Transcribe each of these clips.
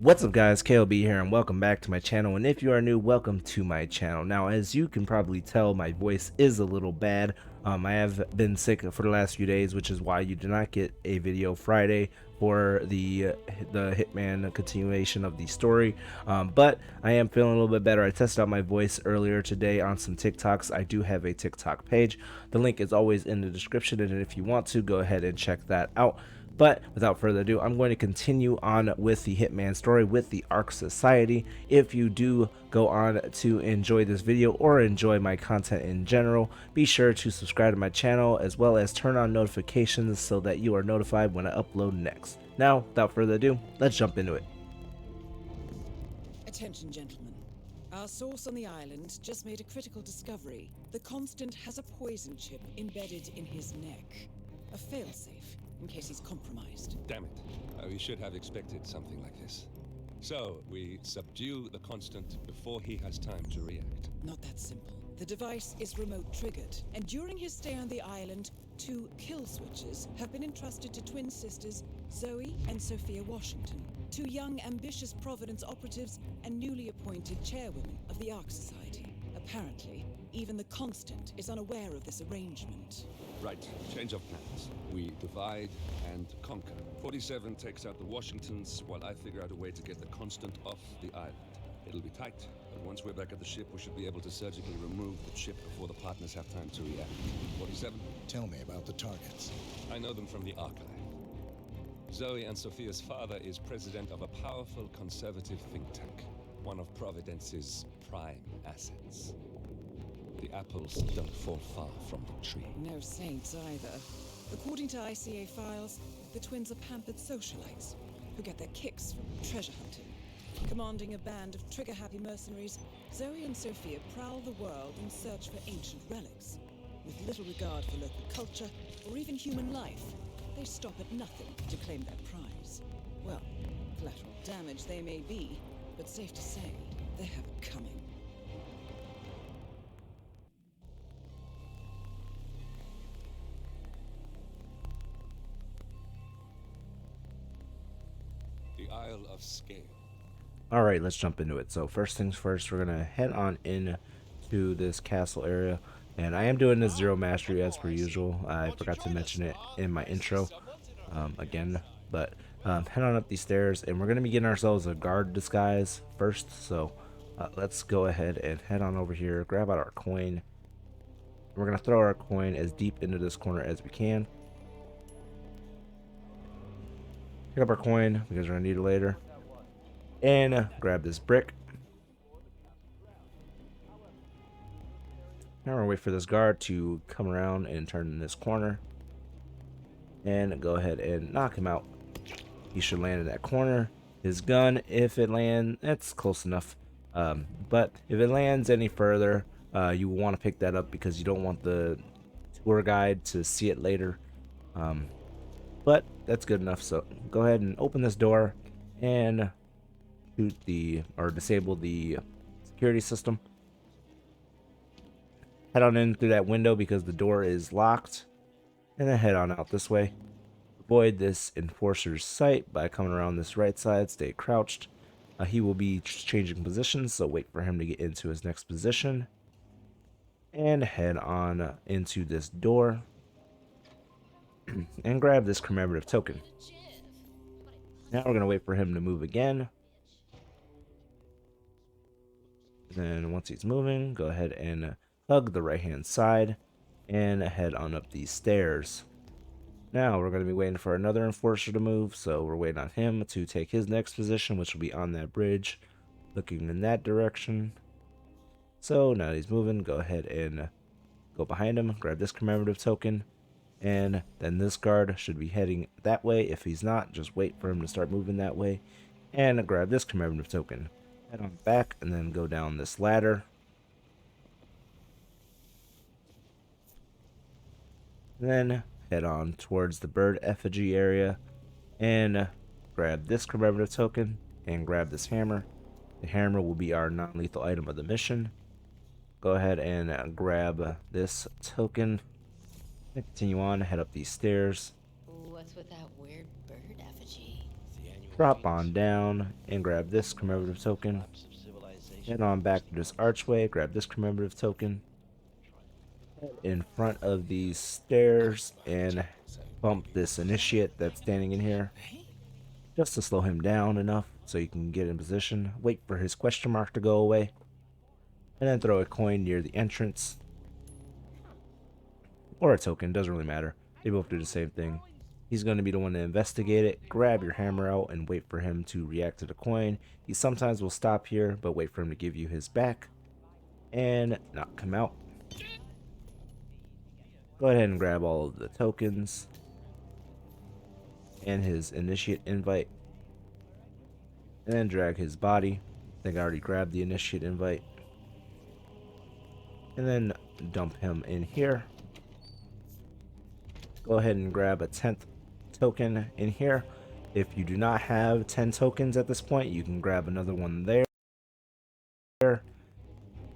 What's up guys, KLB here and welcome back to my channel, and if you are new, welcome to my channel. Now, as you can probably tell, my voice is a little bad. I have been sick for the last few days, which is why you did not get a video Friday for the Hitman continuation of the story, but I am feeling a little bit better. I tested out my voice earlier today on some TikToks. I do have a TikTok page. The link is always in the description, and if you want to, go ahead and check that out. But without further ado, I'm going to continue on with the Hitman story with the Ark Society. If you do go on to enjoy this video or enjoy my content in general, be sure to subscribe to my channel as well as turn on notifications so that you are notified when I upload next. Now, without further ado, let's jump into it. Attention, gentlemen. Our source on the island just made a critical discovery. The Constant has a poison chip embedded in his neck. A failsafe, in case he's compromised. Damn it. We should have expected something like this. So, we subdue the Constant before he has time to react. Not that simple. The device is remote triggered, and during his stay on the island, 2 kill switches have been entrusted to twin sisters Zoe and Sophia Washington, 2 young, ambitious Providence operatives and newly appointed chairwomen of the Ark Society. Apparently, even the Constant is unaware of this arrangement. Right, change of plans. We divide and conquer. 47 takes out the Washingtons, while I figure out a way to get the Constant off the island. It'll be tight, but once we're back at the ship, we should be able to surgically remove the chip before the partners have time to react. 47? Tell me about the targets. I know them from the archive. Zoe and Sophia's father is president of a powerful conservative think tank, one of Providence's prime assets. The apples don't fall far from the tree. No saints either. According to ICA files, the twins are pampered socialites who get their kicks from treasure hunting. Commanding a band of trigger-happy mercenaries, Zoe and Sophia prowl the world in search for ancient relics. With little regard for local culture or even human life, they stop at nothing to claim their prize. Well, collateral damage they may be, but safe to say, they have it coming. The Isle of Sgail. Alright, let's jump into it. So first things first, we're going to head on in to this castle area. And I am doing this zero mastery as per usual. I forgot to mention it in my intro again. But head on up these stairs, and we're going to be getting ourselves a guard disguise first. So let's go ahead and head on over here, grab out our coin. We're going to throw our coin as deep into this corner as we can. Pick up our coin because we're going to need it later. And grab this brick. Now we're gonna wait for this guard to come around and turn in this corner, and go ahead and knock him out. He should land in that corner. His gun, if it lands, that's close enough. But if it lands any further, you want to pick that up because you don't want the tour guide to see it later. But that's good enough. So go ahead and open this door and disable the security system. Head on in through that window because the door is locked, and then head on out this way. Avoid this enforcer's sight by coming around this right side. Stay crouched. He will be changing positions, so wait for him to get into his next position, and head on into this door and grab this commemorative token. Now we're going to wait for him to move again. Then once he's moving, go ahead and hug the right hand side and head on up these stairs. Now we're going to be waiting for another enforcer to move, so we're waiting on him to take his next position, which will be on that bridge looking in that direction. So now he's moving, go ahead and go behind him, grab this commemorative token, and then this guard should be heading that way. If he's not, just wait for him to start moving that way and grab this commemorative token. Head on back and then go down this ladder. And then head on towards the bird effigy area and grab this commemorative token and grab this hammer. The hammer will be our non-lethal item of the mission. Go ahead and grab this token and continue on, head up these stairs. What's with that weird bird effigy? The annual drop on down and grab this commemorative token. Head on back to this archway, grab this commemorative token. In front of these stairs and bump this initiate that's standing in here just to slow him down enough so you can get in position. Wait for his question mark to go away, and then throw a coin near the entrance, or a token, doesn't really matter. They both do the same thing. He's going to be the one to investigate it. Grab your hammer out and wait for him to react to the coin. He sometimes will stop here, but wait for him to give you his back and knock him out. Go ahead and grab all of the tokens and his initiate invite, and then drag his body. I think I already grabbed the initiate invite, and then dump him in here. Go ahead and grab a 10th token in here. If you do not have 10 tokens at this point, you can grab another one there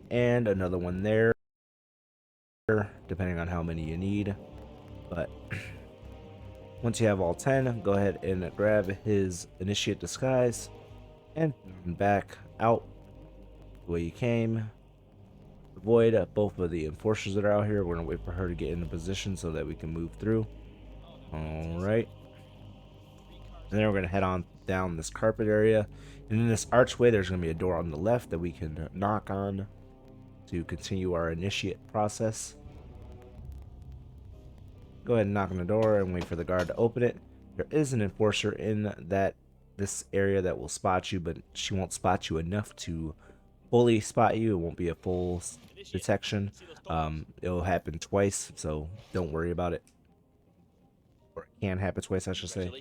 and another one there, depending on how many you need. But once you have all 10, go ahead and grab his initiate disguise and back out the way you came. Avoid both of the enforcers that are out here. We're gonna wait for her to get into position so that we can move through. All right, and then we're gonna head on down this carpet area, and in this archway there's gonna be a door on the left that we can knock on to continue our initiate process. Go ahead and knock on the door and wait for the guard to open it. There is an enforcer in this area that will spot you, but she won't spot you enough to fully spot you. It won't be a full detection. It'll happen twice, so don't worry about it. Or it can happen twice, I should say.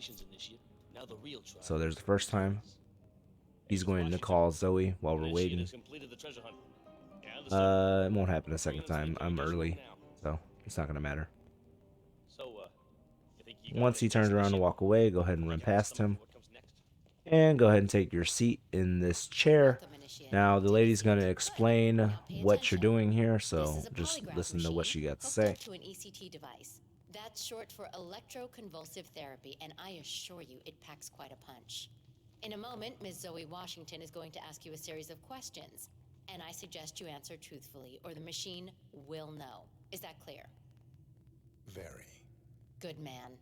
So there's the first time. He's going to call Zoe while we're waiting. It won't happen a second time. I'm early, so it's not gonna matter. Once he turns around to walk away, go ahead and run past him. And go ahead and take your seat in this chair. Now, the lady's going to explain what you're doing here, so just listen to what she got to say. To an ECT device. That's short for electroconvulsive therapy, and I assure you it packs quite a punch. In a moment, Ms. Zoe Washington is going to ask you a series of questions, and I suggest you answer truthfully, or the machine will know. Is that clear? Very. Good man.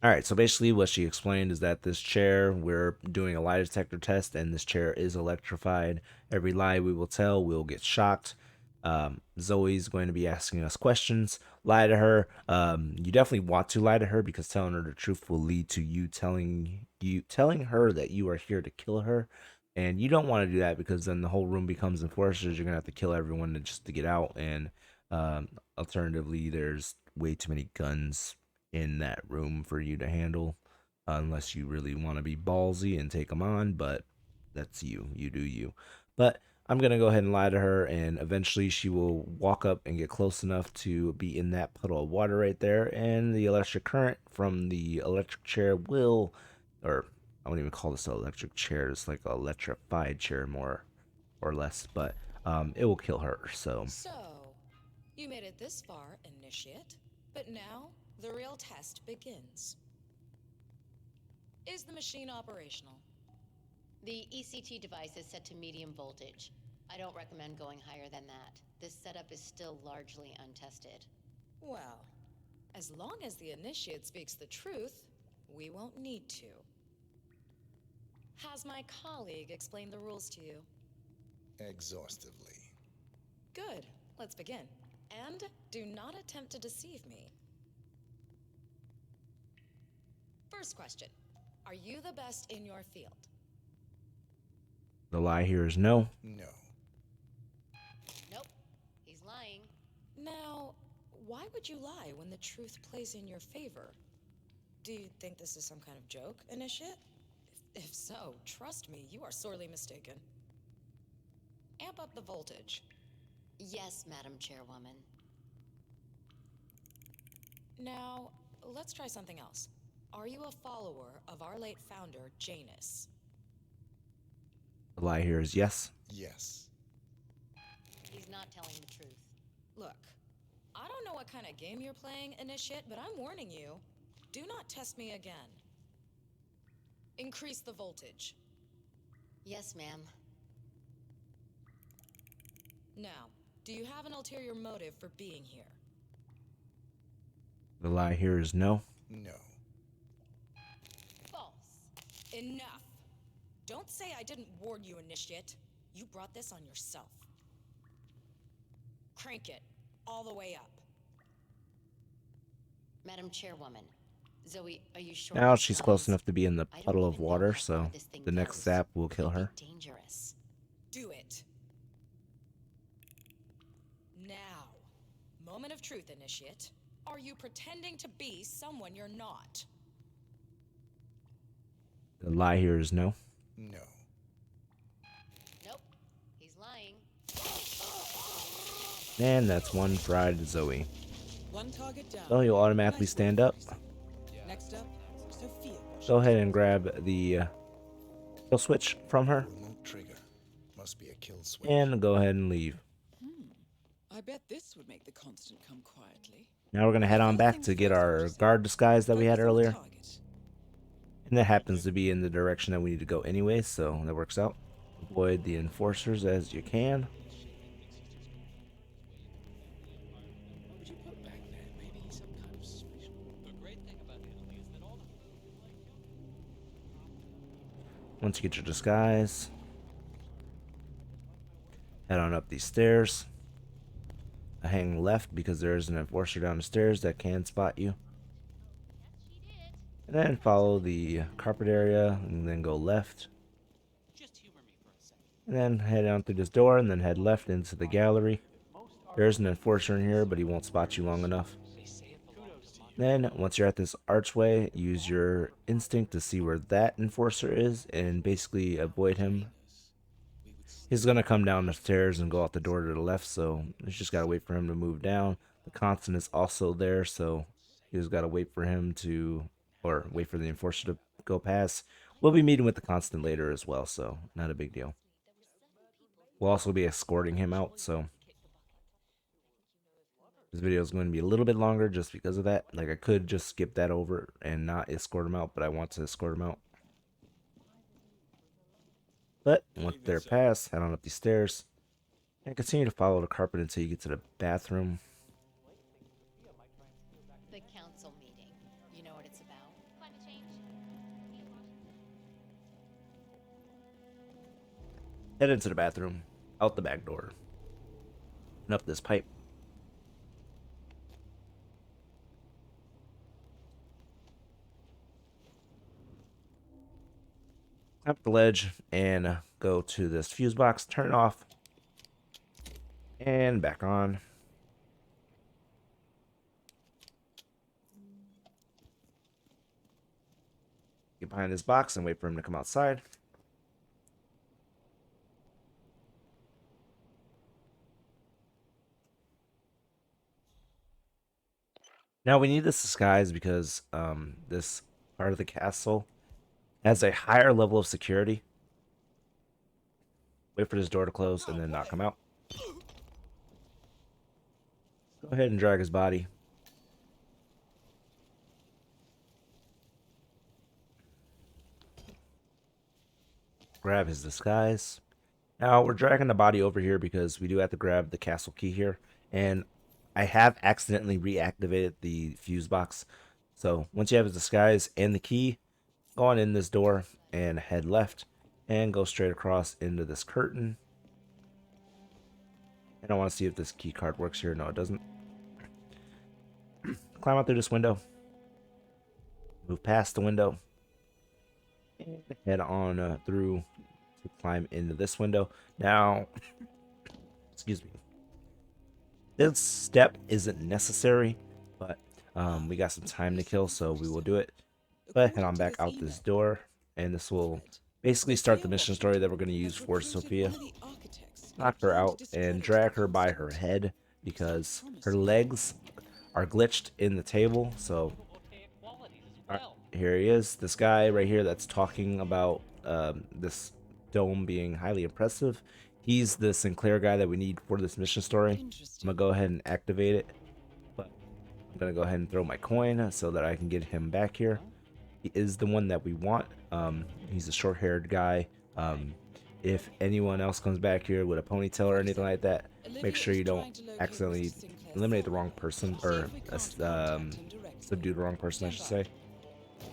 Alright, so basically what she explained is that this chair, we're doing a lie detector test, and this chair is electrified. Every lie we will tell will get shocked. Zoe's going to be asking us questions. Lie to her. You definitely want to lie to her, because telling her the truth will lead to you telling her that you are here to kill her. And you don't want to do that, because then the whole room becomes enforcers. You're going to have to kill everyone just to get out. And alternatively, there's way too many guns in that room for you to handle, unless you really want to be ballsy and take them on. But that's you do you. But I'm gonna go ahead and lie to her, and eventually she will walk up and get close enough to be in that puddle of water right there, and the electric current from the electric chair will, or I wouldn't even call this an electric chair, it's like an electrified chair more or less, but it will kill her. So You made it this far, Initiate, but now the real test begins. Is the machine operational? The ECT device is set to medium voltage. I don't recommend going higher than that. This setup is still largely untested. Well, as long as the Initiate speaks the truth, we won't need to. Has my colleague explained the rules to you? Exhaustively. Good. Let's begin. And do not attempt to deceive me. First question. Are you the best in your field? the lie here is no. No. Nope. He's lying. Now, why would you lie when the truth plays in your favor? Do you think this is some kind of joke, Initiate? If so, trust me, you are sorely mistaken. Amp up the voltage. Yes, Madam Chairwoman. Now, let's try something else. Are you a follower of our late founder, Janus? The lie here is yes. Yes. He's not telling the truth. Look, I don't know what kind of game you're playing, Initiate, but I'm warning you. Do not test me again. Increase the voltage. Yes, ma'am. Now, do you have an ulterior motive for being here? The lie here is no. No. False. Enough. Don't say I didn't warn you, Initiate. You brought this on yourself. Crank it. All the way up. Madam Chairwoman, Zoe, are you sure? Now this she's is- close enough to be in the I don't puddle of even know water, how so far this thing the next goes. zap will kill Could be her. Dangerous. Do it. Now. Moment of truth, Initiate. Are you pretending to be someone you're not? The lie here is no. No. Nope. He's lying. And that's one fried Zoe. One target down. So you'll automatically Nice stand work, up. Gracie. Next up, Sophia. Go ahead and grab the kill switch from her. Remote trigger. Must be a kill switch. And go ahead and leave. I bet this would make the constant come quietly. Now we're going to head on back to get our guard disguise that we had Focus on the earlier. target. And that happens to be in the direction that we need to go anyway, so that works out. Avoid the enforcers as you can. What would you put back there? Maybe some kind of special. The great thing about Italy is that all the food Once you get your disguise, head on up these stairs. Hang left because there's an enforcer down the stairs that can spot you. And then follow the carpet area and then go left. just humor me for a second. And then head down through this door and then head left into the gallery. There's an enforcer in here, but he won't spot you long enough. They say it belongs to you. Then, once you're at this archway, use your instinct to see where that enforcer is and basically avoid him. He's going to come down the stairs and go out the door to the left, so you just got to wait for him to move down. The constant is also there, so you just got to wait for him to, or wait for the enforcer to go past. We'll be meeting with the constant later as well, so not a big deal. We'll also be escorting him out, so this video is going to be a little bit longer just because of that. Like, I could just skip that over and not escort him out, but I want to escort him out. But once they're past, head on up these stairs and continue to follow the carpet until you get to the bathroom. The council meeting. You know what it's about? Climate change. Head into the bathroom, out the back door, and up this pipe. Up the ledge and go to this fuse box, turn it off, and back on. Get behind this box and wait for him to come outside. Now we need this disguise because this part of the castle has a higher level of security. Wait for this door to close and then knock him out. Go ahead and drag his body. Grab his disguise. Now we're dragging the body over here because we do have to grab the castle key here. And I have accidentally reactivated the fuse box. So once you have his disguise and the key, go on in this door and head left and go straight across into this curtain. And I want to see if this key card works here. No, it doesn't. Climb out through this window. Move past the window. And head on through to climb into this window. Now, excuse me. This step isn't necessary, but we got some time to kill, so we will do it. But head on back out this door, and this will basically start the mission story that we're going to use for Sophia. Knock her out and drag her by her head because her legs are glitched in the table. So here he is, this guy right here that's talking about this dome being highly impressive. He's the Sinclair guy that we need for this mission story. I'm gonna go ahead and activate it, but I'm gonna go ahead and throw my coin so that I can get him back here. He is the one that we want. He's a short-haired guy. If anyone else comes back here with a ponytail or anything like that, make Olivia sure is you don't trying to locate accidentally Mr. Sinclair's eliminate the cell. wrong person, See or if we can't contact him directly. subdue the wrong person, I should Stand say. by.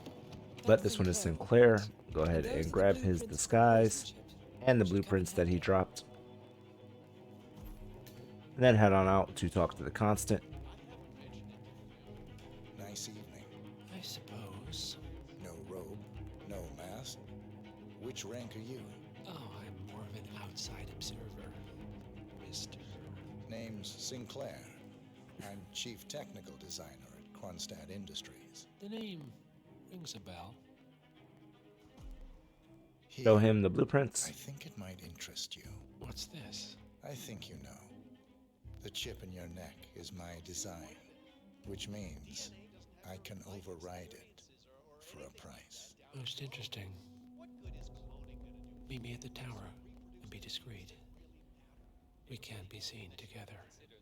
But That's this one is Sinclair, Sinclair. Go and ahead those and are the grab his blueprints for the poison disguise chip. and the Should come in blueprints that he handy. dropped. And then head on out to talk to the Constant. Nice evening. I suppose. No robe, no mask. Which rank are you? Oh, I'm more of an outside observer, Mr. Name's Sinclair. I'm Chief Technical Designer at Kronstadt Industries. The name rings a bell. Show Here, him the blueprints. I think it might interest you. What's this? I think you know. The chip in your neck is my design, which means I can override it for a price. Most interesting. Meet me at the tower and be discreet. We can't be seen together.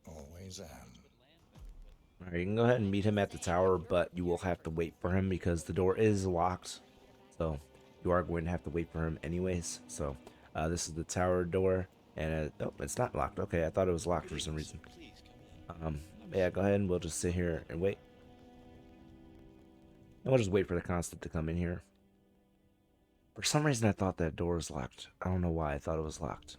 Always am. Alright, you can go ahead and meet him at the tower, but you will have to wait for him because the door is locked. So you are going to have to wait for him anyways. So this is the tower door, and oh, it's not locked. Okay, I thought it was locked for some reason. Yeah, go ahead and we'll just sit here and wait. And we'll just wait for the Constant to come in here. For some reason, I thought that door was locked. I don't know why I thought it was locked.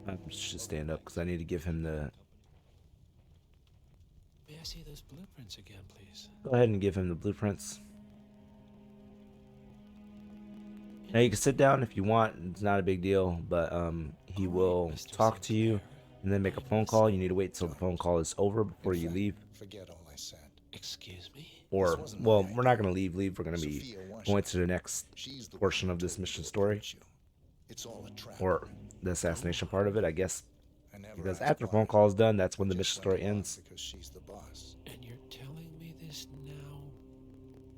I should stand up because I need to give him the... May I see those blueprints again, please? Go ahead and give him the blueprints. Now you can sit down if you want. It's not a big deal, but he will talk to you and then make a phone call. You need to wait till the phone call is over before you leave. Forget all I said. Excuse me? Or, well, we're not going to leave. We're going to be going to the next She's the portion one of who this told me mission to story. approach you. It's all a trap. Or the assassination part of it, I guess. I never Because asked after the why. phone call is done, that's when I the just mission went story along ends. Because she's the boss. And you're telling me this now?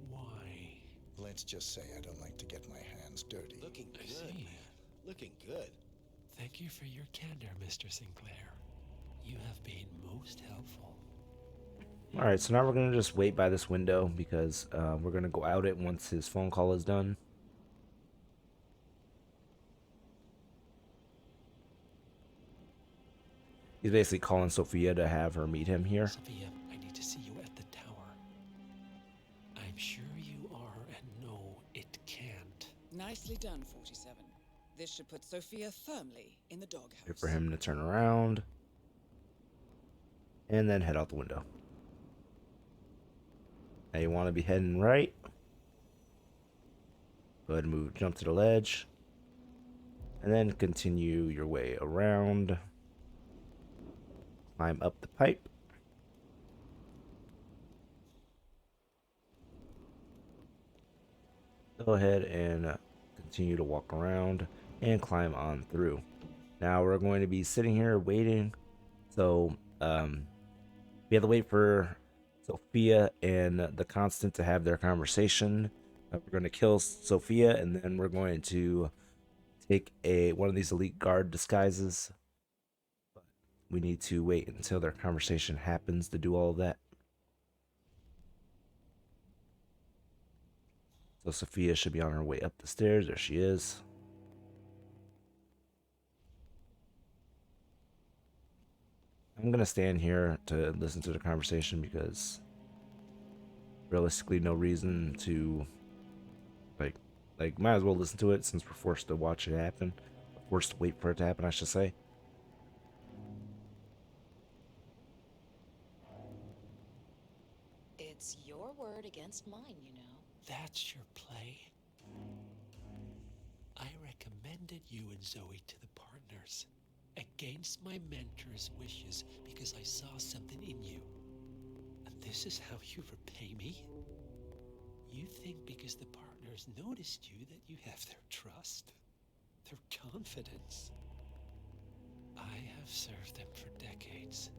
Why? Let's just say I don't like to get my hands dirty. Looking I good, see. man. Looking good. Thank you for your candor, Mr. Sinclair. You have been most helpful. Alright, so now we're going to just wait by this window because we're going to go out it once his phone call is done. He's basically calling Sophia to have her meet him here. Sophia, I need to see you at the tower. I'm sure you are, and no, it can't. Nicely done, 47. This should put Sophia firmly in the doghouse. Wait for him to turn around. And then head out the window. Now you want to be heading right. Go ahead and jump to the ledge. And then continue your way around. Climb up the pipe. Go ahead and continue to walk around and climb on through. Now we're going to be sitting here waiting. So we have to wait for Sophia and the Constant to have their conversation. We're going to kill Sophia, and then we're going to take one of these elite guard disguises. But we need to wait until their conversation happens to do all of that. So Sophia should be on her way up the stairs. There she is. I'm gonna stand here to listen to the conversation because realistically no reason to like might as well listen to it since we're forced to watch it happen. Forced to wait for it to happen, I should say. It's your word against mine, you know. That's your play? I recommended you and Zoe to the partners against my mentor's wishes because I saw something in you. And this is how you repay me? You think because the partners noticed you that you have their trust, their confidence. I have served them for decades,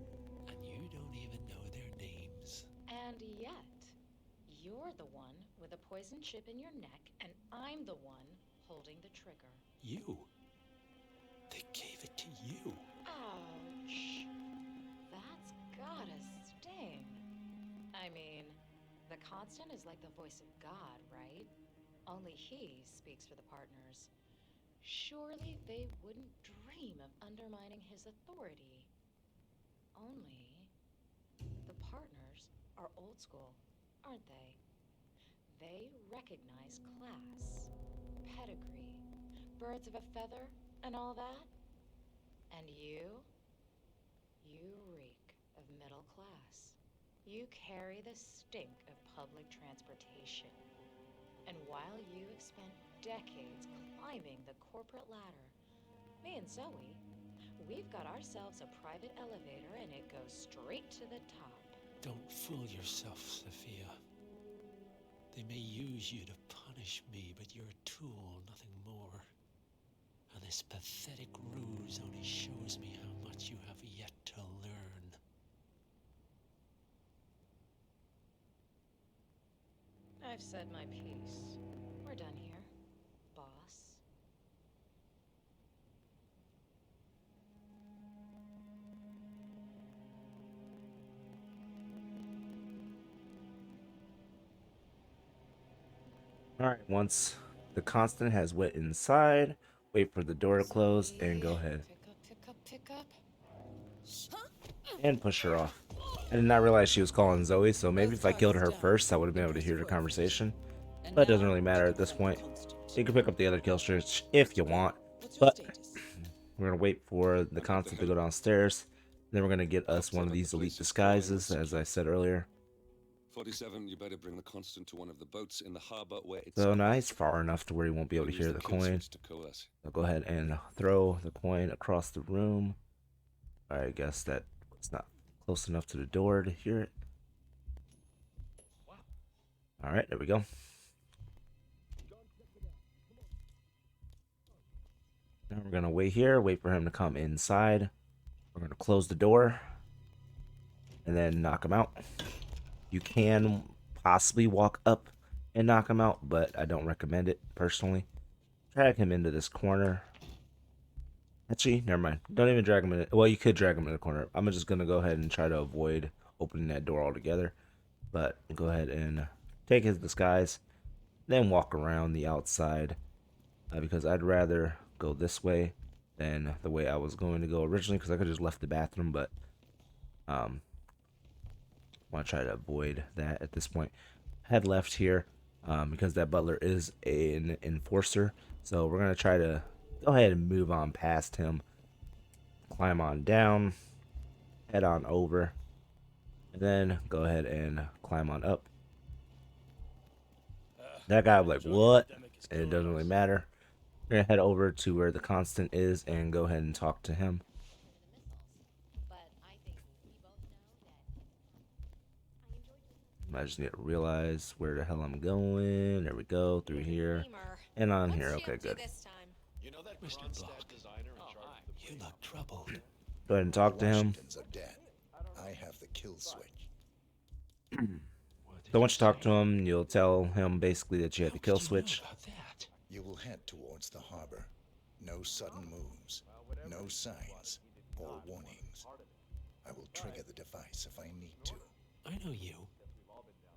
and you don't even know their names. And yet, you're the one with a poison chip in your neck, and I'm the one holding the trigger. You? you. Ouch. That's gotta sting. I mean, the Constant is like the voice of God, right? Only he speaks for the partners. Surely they wouldn't dream of undermining his authority. Only the partners are old school, aren't they? They recognize class, pedigree, birds of a feather, and all that. And you reek of middle class. You carry the stink of public transportation. And while you have spent decades climbing the corporate ladder, me and Zoe, we've got ourselves a private elevator and it goes straight to the top. Don't fool yourself, Sophia. They may use you to punish me, but you're a tool, nothing more. And this pathetic ruse only shows me how much you have yet to learn. I've said my piece. We're done here, boss. All right, once the Constant has went inside, wait for the door to close and go ahead Pick up. and push her off. I did not realize she was calling Zoe, so maybe if I killed her first, I would have been able to hear the conversation. But it doesn't really matter at this point. You can pick up the other kill streaks if you want, but we're gonna wait for the Constant to go downstairs. Then we're gonna get us one of these elite disguises, as I said earlier. 47, you better bring the Constant to one of the boats in the harbor where it's So now he's far enough to where he won't be able to hear the coin. I'll go ahead and throw the coin across the room. I guess that was not close enough to the door to hear it. All right, there we go. Now we're gonna wait here, wait for him to come inside. We're gonna close the door and then knock him out. You can possibly walk up and knock him out, but I don't recommend it personally. Drag him into this corner. Actually, never mind. Don't even drag him in. Well, you could drag him in the corner. I'm just gonna go ahead and try to avoid opening that door altogether. But go ahead and take his disguise, then walk around the outside, because I'd rather go this way than the way I was going to go originally, because I could have just left the bathroom, but want to try to avoid that at this point. Head left here, because that butler is an enforcer, so we're gonna try to go ahead and move on past him, climb on down, head on over, and then go ahead and climb on up. That guy was like, what? And it doesn't really matter. We're gonna head over to where the Constant is and go ahead and talk to him. I just need to realize where the hell I'm going. There we go, through here and on here. Okay, good. You know that Mr. Block, designer in charge of the you look troubled. Go ahead and talk to him. Washingtons are dead. I have the kill switch. So once you talk to him, you'll tell him basically that you had the kill switch. You will head towards the harbor. No sudden moves, no signs or warnings. I will trigger the device if I need to. I know you.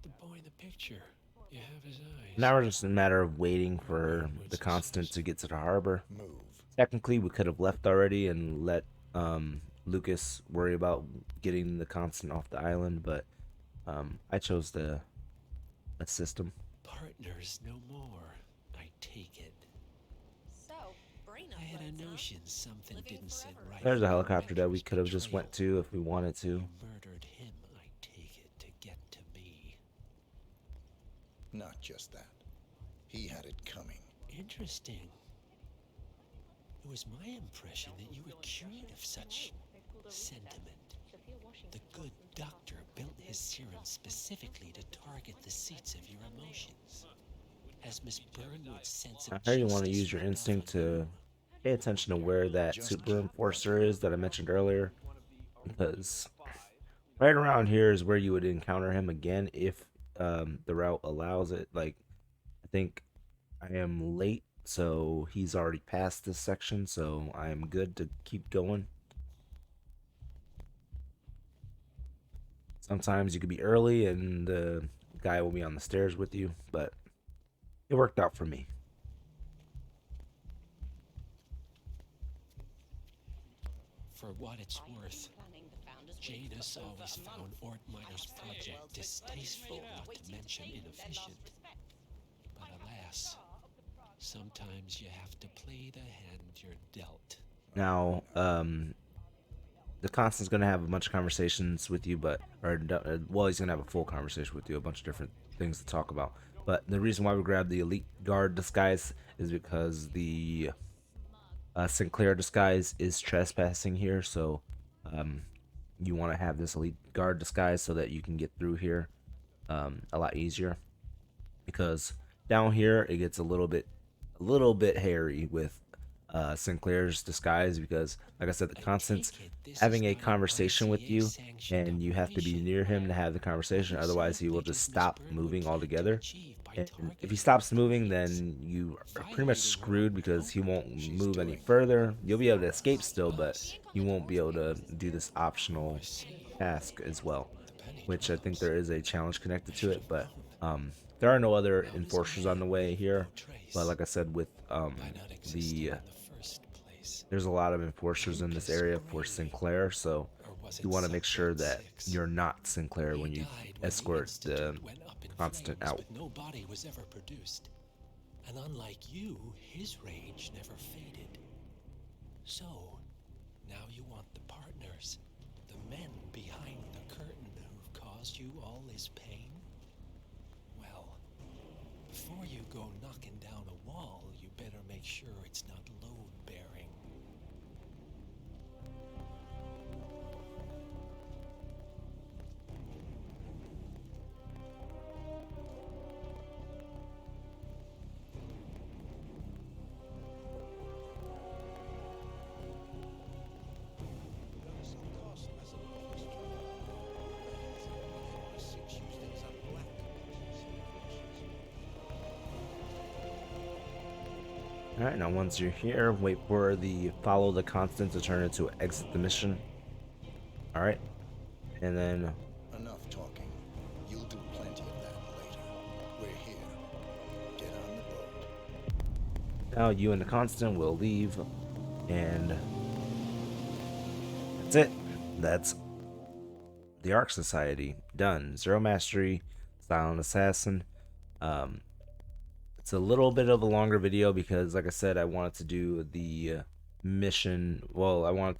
The boy in the picture. You have his eyes. Now we're just a matter of waiting for the Constant to get to the harbor. Move. Technically, we could have left already and let Lucas worry about getting the Constant off the island, but I chose to assist him. Partners no more, I take it. So, brain I had a notion something didn't sit right. There's a helicopter that we could have just went to if we wanted to. You murdered him, I take it, to get to me. Not just that. He had it coming. Interesting. It was my impression that you were cured of such sentiment. The good doctor built his serum specifically to target the seats of your emotions. As Miss Burnwood's sense of I heard you want to justice use your rubbed off instinct on you. to pay attention to where that super enforcer is that I mentioned earlier, because right around here is where you would encounter him again if the route allows it. Like, I think I am late So he's already passed this section, so I am good to keep going. Sometimes you could be early and the guy will be on the stairs with you, but it worked out for me. For what it's worth, Janus always found Ortminer's project distasteful, not to mention inefficient. But alas, sometimes you have to play the hand you're dealt. Now, the Constant's gonna have a bunch of conversations with you, well, he's gonna have a full conversation with you, a bunch of different things to talk about. But the reason why we grabbed the elite guard disguise is because the Sinclair disguise is trespassing here, so you want to have this elite guard disguise so that you can get through here a lot easier. Because down here it gets a little bit hairy with Sinclair's disguise, because like I said, the Constant's having a conversation with you and you have to be near him to have the conversation, otherwise he will just stop moving altogether. And if he stops moving, then you are pretty much screwed, because he won't move any further. You'll be able to escape still, but you won't be able to do this optional task as well, which I think there is a challenge connected to it. But there are no other enforcers on the way here, but like I said, with there's a lot of enforcers in this area for Sinclair, so you want to make sure that you're not Sinclair when you escort the Constant out. But no body was ever produced. And unlike you, his rage never faded. So, now you want the partners, the men behind the curtain who've caused you all this pain? Well, before you go knocking down a wall, you better make sure it's not load-bearing. Alright, now once you're here, wait for the follow the constant to turn into exit the mission. Alright, and then Enough talking. You'll do plenty of that later. We're here. Get on the boat. now you and the constant will leave, and that's it. That's the Ark Society done. Zero mastery, silent assassin. It's a little bit of a longer video because, like I said, I wanted to do the mission. Well, I wanted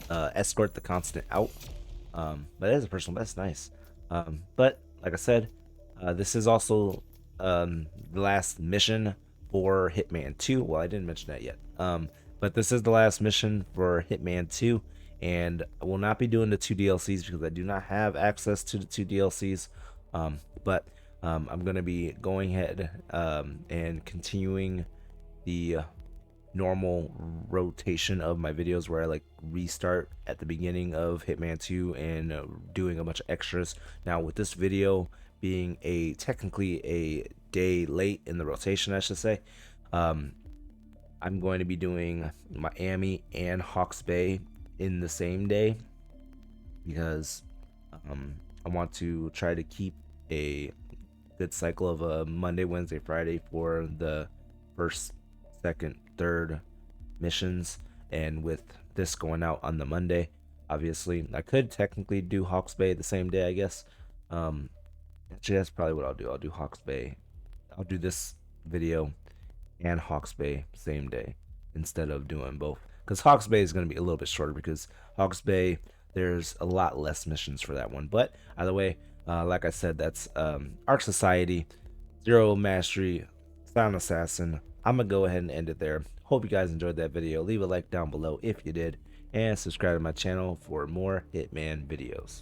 to escort the constant out. But it is a personal best, nice. But like I said, this is also the last mission for Hitman 2. Well, I didn't mention that yet. But this is the last mission for Hitman 2, and I will not be doing the 2 DLCs because I do not have access to the 2 DLCs. But I'm going to be going ahead and continuing the normal rotation of my videos where I like restart at the beginning of Hitman 2 and doing a bunch of extras. Now with this video being technically a day late in the rotation, I should say, I'm going to be doing Miami and Hawke's Bay in the same day because I want to try to keep a good cycle of a Monday, Wednesday, Friday for the first, second, third missions. And with this going out on the Monday, obviously I could technically do Hawke's Bay the same day, I guess. Actually, that's probably what I'll do. I'll do Hawke's Bay. I'll do this video and Hawke's Bay same day instead of doing both, because Hawke's Bay is going to be a little bit shorter because Hawke's Bay, there's a lot less missions for that one. But either way, like I said, that's Ark Society, Zero Mastery, Silent Assassin. I'm gonna go ahead and end it there. Hope you guys enjoyed that video. Leave a like down below if you did, and subscribe to my channel for more Hitman videos.